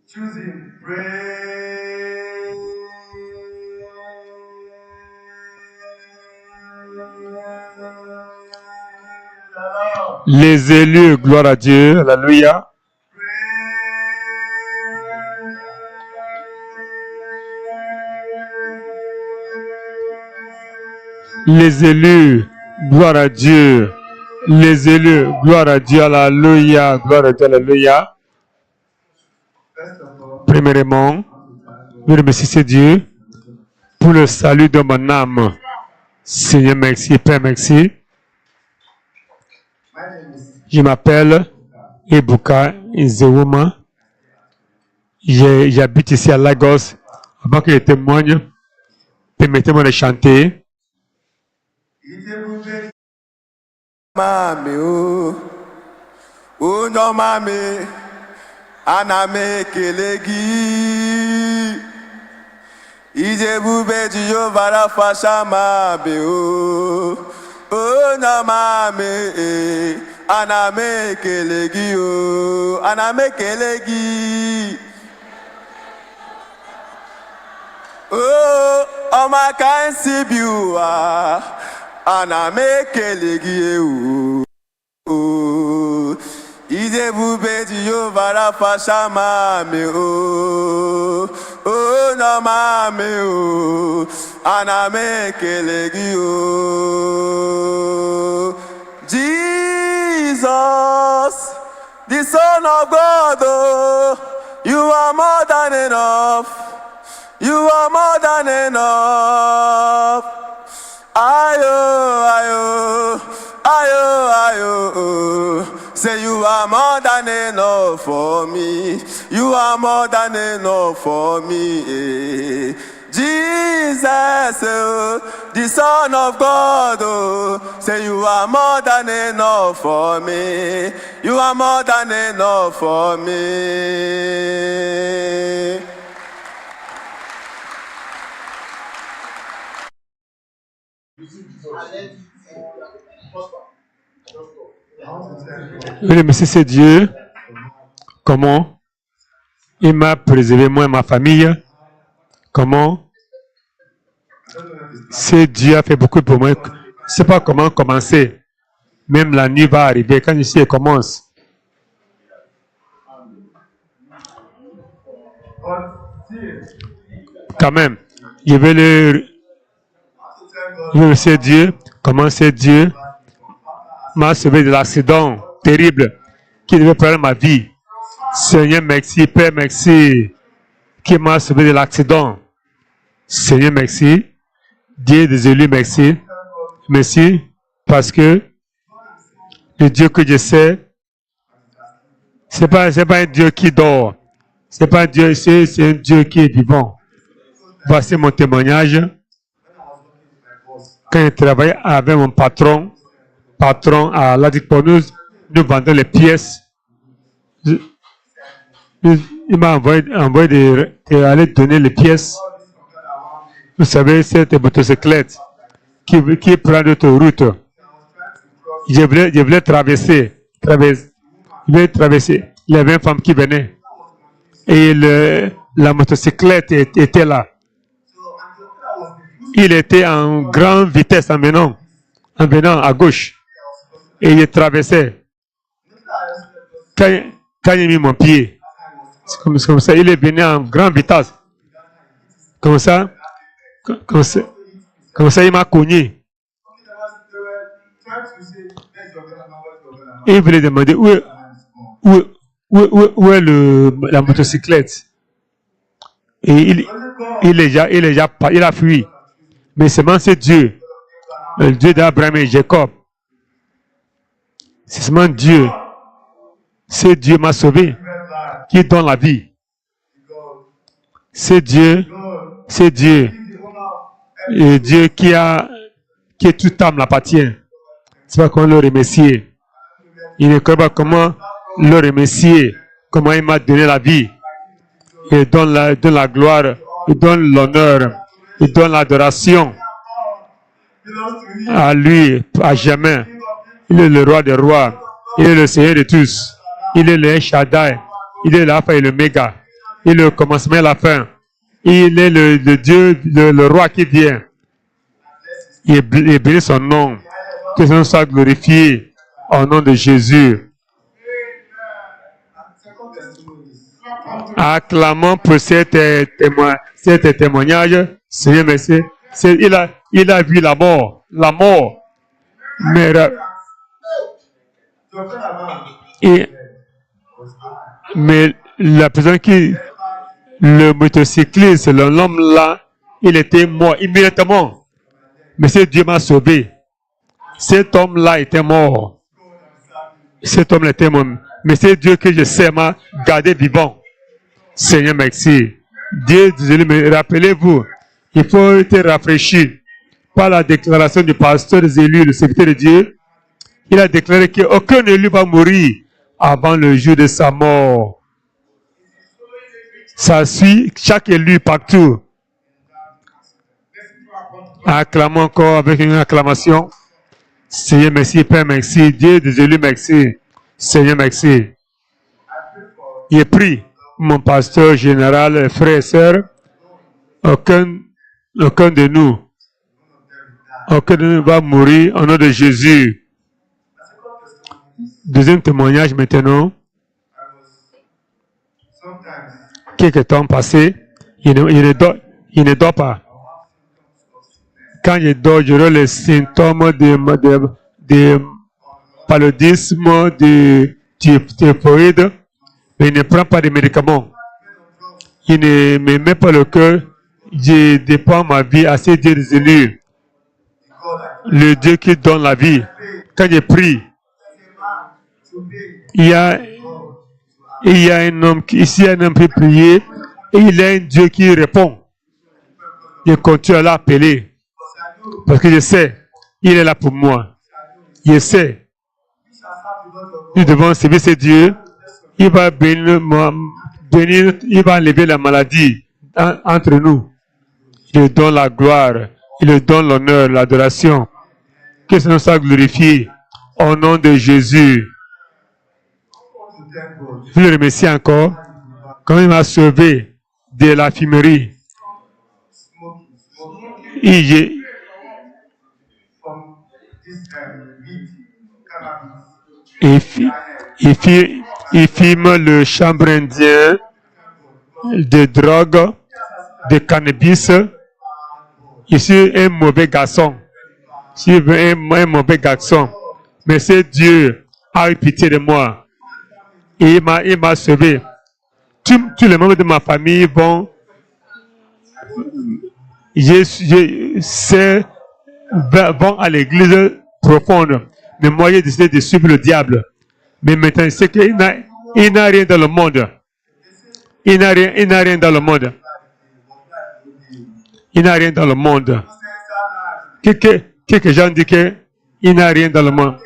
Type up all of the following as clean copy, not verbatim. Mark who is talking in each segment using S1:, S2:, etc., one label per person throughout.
S1: Les élus, gloire à Dieu, alléluia. Les élus, gloire à Dieu. Les élus, gloire à Dieu, alléluia, gloire à Dieu, alléluia. Premièrement, je remercie Dieu pour le salut de mon âme. Seigneur, merci, Père, merci. Je m'appelle Ebuka Nzewuma. J'habite ici à Lagos. Avant que je témoigne, permettez-moi de chanter.
S2: Mami o no mami aname kelegi Ijebube Jehovah Rafa Shamabe o no mami aname kelegi o aname kelegi Oma kan sibiwa aname kelegi Ijebube Jehovah Rafa Shamabe o no mami aname kelegi Jesus, the Son of God, you are more than enough. You are more than enough. Ayo. Say you are more than enough for me. You are more than enough for me. Jesus, the Son of God, say you are more than enough for me. You are more than enough for me.
S1: Oui, mais c'est Dieu. Comment il m'a préservé, moi et ma famille. Comment c'est Dieu a fait beaucoup pour moi. Je ne sais pas comment commencer. Même la nuit va arriver. Quand ici elle commence. Quand même, je vais le remercier Dieu. Comment c'est Dieu m'a sauvé de l'accident terrible qui devait prendre ma vie. Seigneur, merci. Père, merci. Qui m'a sauvé de l'accident. Seigneur, merci. Dieu des élus, merci. Merci parce que le Dieu que je sais, c'est pas un Dieu qui dort. C'est pas un Dieu, c'est un Dieu qui est vivant. Voici mon témoignage. Quand je travaillais avec mon patron à l'Adiponeuse, nous vendons les pièces. Il m'a envoyé d'aller donner les pièces. Vous savez, cette motocyclette qui prend l'autoroute. Je voulais traverser. Il y avait une femme qui venait. Et la motocyclette était là. Il était en grande vitesse en venant à gauche. Et il traversait. Quand j'ai mis mon pied, c'est comme ça, il est venu en grande vitesse. Comme ça, il m'a cogné. Et il voulait demander où est la motocyclette. Et il a fui. Mais seulement c'est Dieu, le Dieu d'Abraham et Jacob. C'est seulement Dieu. C'est Dieu m'a sauvé, qui donne la vie. C'est Dieu. Et Dieu qui toute âme l'appartient. C'est pas comment le remercier. Il ne connaît pas comment le remercier, comment il m'a donné la vie. Il donne la gloire, il donne l'honneur, il donne l'adoration à lui, à jamais. Il est le roi des rois, il est le Seigneur de tous, il est le El Shaddai, il est l'Alpha et l'Oméga, Il est le commencement et la fin. Il est le Dieu, le roi qui vient. Il bénit son nom. Que son nom soit glorifié au nom de Jésus. Acclamons pour cet témoignage. Seigneur, merci. Il a vu la mort. La mort. Mais la personne qui, le motocycliste, l'homme là, il était mort immédiatement. Mais Dieu m'a sauvé. Cet homme-là était mort. Cet homme-là était mort. Mais c'est Dieu que je sais m'a gardé vivant. Seigneur, merci. Dieu, désolé, rappelez-vous, il faut être rafraîchi par la déclaration du pasteur Zélu, le secrétaire de Dieu. Il a déclaré qu'aucun élu va mourir avant le jour de sa mort. Ça suit chaque élu partout. Acclamons encore avec une acclamation. Seigneur, merci. Père, merci. Dieu des élus, merci. Seigneur, merci. Il prie mon pasteur général, frères et sœurs. Aucun de nous va mourir au nom de Jésus. Deuxième témoignage maintenant. Quelques temps passé, il ne dort pas. Quand il dort, j'aurai les symptômes de paludisme, de typhoïde, mais il ne prend pas de médicaments. Il ne me met pas le cœur. Je dépends ma vie à ce Dieu des élus. Le Dieu qui donne la vie. Quand je prie, il y a un homme qui peut prier et il y a un Dieu qui répond. Je continue à l'appeler. Parce que je sais, il est là pour moi. Je sais. Nous devons servir ce Dieu. Il va bénir, il va enlever la maladie entre nous. Il lui donne la gloire. Il lui donne l'honneur, l'adoration. Que ce nom soit glorifié. Au nom de Jésus. Je le remercie encore. Quand il m'a sauvé de la fumerie. Il filme le chambre indien de drogue, de cannabis. Je suis un mauvais garçon. Je suis un mauvais garçon. Mais c'est Dieu a eu pitié de moi. Et il m'a sauvé. Tous les membres de ma famille vont à l'église profonde. Mais moi, j'ai décidé de suivre le diable. Mais maintenant, je sais qu'il n'a rien dans le monde. Il n'a rien dans le monde. Il n'a rien dans le monde. Quelques gens disent qu'il n'a rien dans le monde.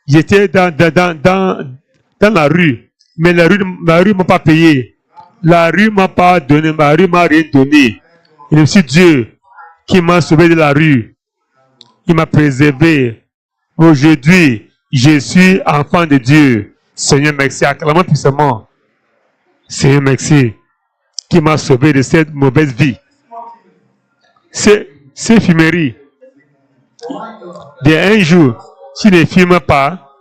S1: J'étais dans la rue. Mais la rue ne m'a pas payé. La rue ne m'a pas donné. La rue ne m'a rien donné. Et c'est Dieu qui m'a sauvé de la rue. Il m'a préservé. Aujourd'hui, je suis enfant de Dieu. Seigneur, merci. Acclamons puissamment. Seigneur, merci. Qui m'a sauvé de cette mauvaise vie. C'est fumerie. Un jour, s'il ne fume pas,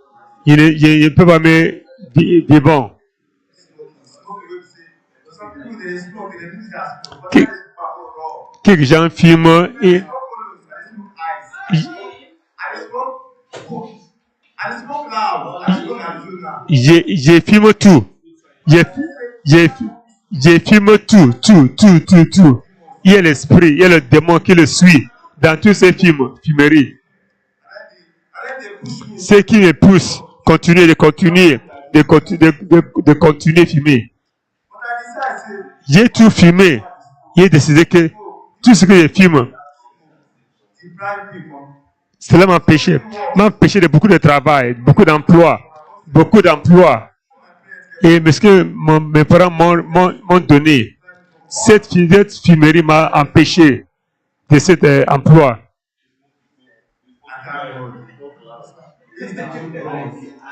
S1: il ne peut pas me vivant. Quelques gens fument et je fume tout. Je fume tout. Il y a l'esprit, il y a le démon qui le suit dans tous ces fumeries. Ce qui me pousse de continuer à fumer. J'ai tout fumé. J'ai décidé que tout ce que je fume, cela m'a empêché de beaucoup de travail, beaucoup d'emplois. Et parce que mes parents m'ont donné, cette fumerie m'a empêché de cet emploi.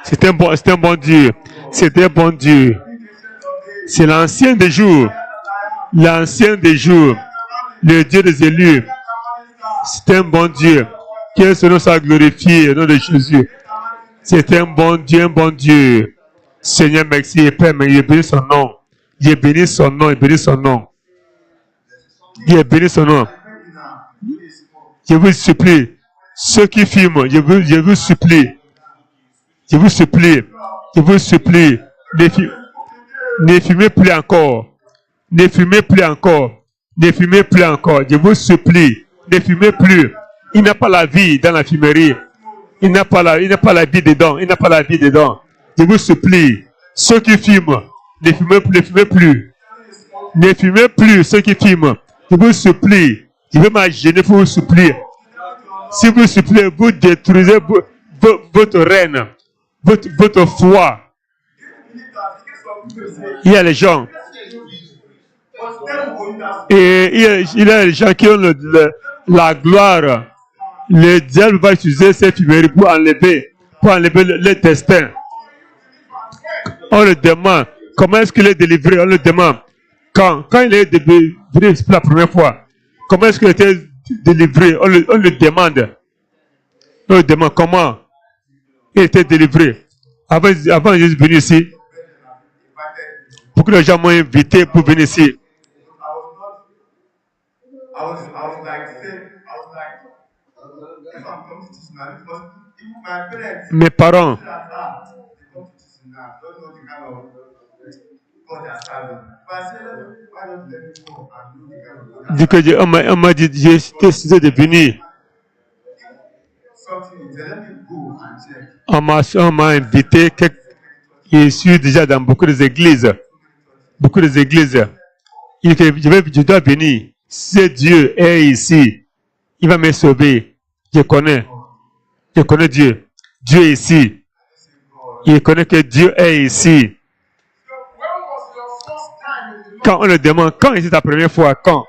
S1: C'est un bon Dieu. C'est un bon Dieu. C'est l'ancien des jours. L'ancien des jours. Le Dieu des élus. C'est un bon Dieu. Que son nom soit glorifié au nom de Jésus. C'est un bon Dieu, un bon Dieu. Seigneur, merci, Père, mais il bénit son nom. Il bénit son nom, il bénit son nom. Il bénit son nom. Je vous supplie, ceux qui filment, je vous supplie. Je vous supplie, je vous supplie, ne filmez plus encore. Ne filmez plus encore. Ne filmez plus encore. Je vous supplie, ne filmez plus. Il n'a pas la vie dans la fumerie. Il n'a pas la vie dedans. Il n'a pas la vie dedans. Je vous supplie, ceux qui filment, ne filmez plus. Ne filmez plus ceux qui filment. Je vous supplie. Je vais m'agéner pour vous supplier. Si vous suppliez, vous détruisez votre reine, votre foi. Il y a les gens. Et il y a les gens qui ont la gloire. Le diable va utiliser ces fumeries pour enlever le destin. On le demande. Comment est-ce qu'il est délivré? On le demande. Quand il est délivré pour la première fois, comment est-ce qu'il était délivré? On le demande. On le demande comment il était délivré. Avant Jésus venir ici, beaucoup de gens m'ont invité pour venir ici. Mes parents, dit que on m'a dit j'ai décidé de venir. On m'a invité. Je suis déjà dans beaucoup d'églises. Beaucoup d'églises. Je dois venir. Si Dieu est ici, il va me sauver. Je connais Dieu. Dieu est ici. Il connaît que Dieu est ici. Quand on le demande, quand est ta première fois? Quand?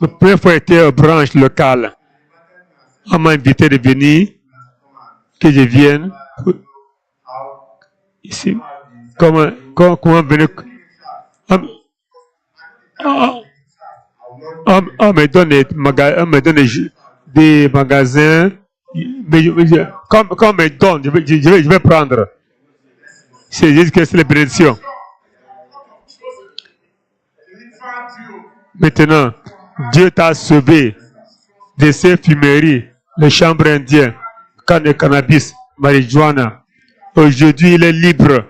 S1: La première fois était aux branches locales. On m'a invité de venir, que je vienne ici. Comment venir? On me donne des magasins. Mais quand on me donne, je vais prendre. C'est juste que c'est les bénédictions. Maintenant, Dieu t'a sauvé de ces fumeries, les chambres indiennes, le cannabis, marijuana. Aujourd'hui, il est libre.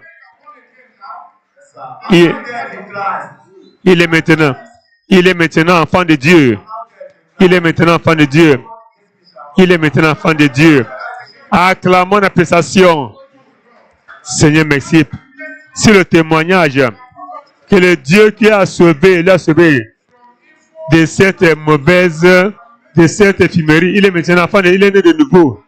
S1: Il est maintenant enfant de Dieu. Il est maintenant enfant de Dieu. Il est maintenant enfant de Dieu. Acclamons l'appréciation. Seigneur, merci. C'est le témoignage que le Dieu qui a sauvé, l'a sauvé de cette mauvaise, de cette éphémérie. Il est maintenant enfant, il est né de nouveau.